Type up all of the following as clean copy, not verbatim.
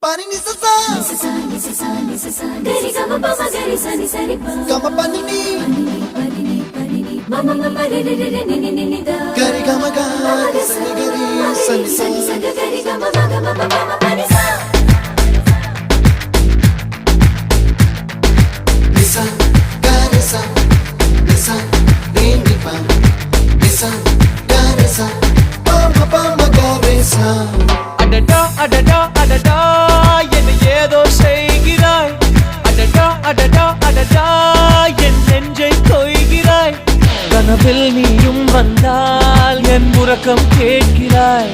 Pani ni sa sa gari gama pa ma gari sa ni sa ri pa gama pani ni mama mama re re re ni ni ni da gari gama ga sa ni gari sa ni sa gari gama ma gama mama pani sa nisa gari sa nisa re ni pa nisa gari sa pa ma gari sa அடடா அடடா அடடா என்ன ஏதோ செய்கிறாய் அடடா அடடா அடடா என் நெஞ்சை கொய்கிறாய் கனவில் நீயும் வந்தால் என் உறக்கம் கேட்கிறாய்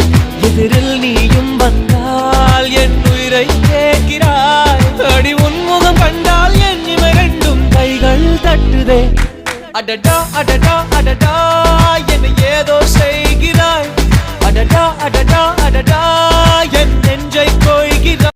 எதிரில் நீயும் வந்தால் என் உயிரை கேட்கிறாய் அடி உன்முகம் கண்டால் என் இமை ரெண்டும் கைகள் தட்டுதே அடடா அடடா அடடா என்ன ஏதோ செய்கிறாய் அடடா அடடா அடடா என் நெஞ்சை கொய்கிறாய்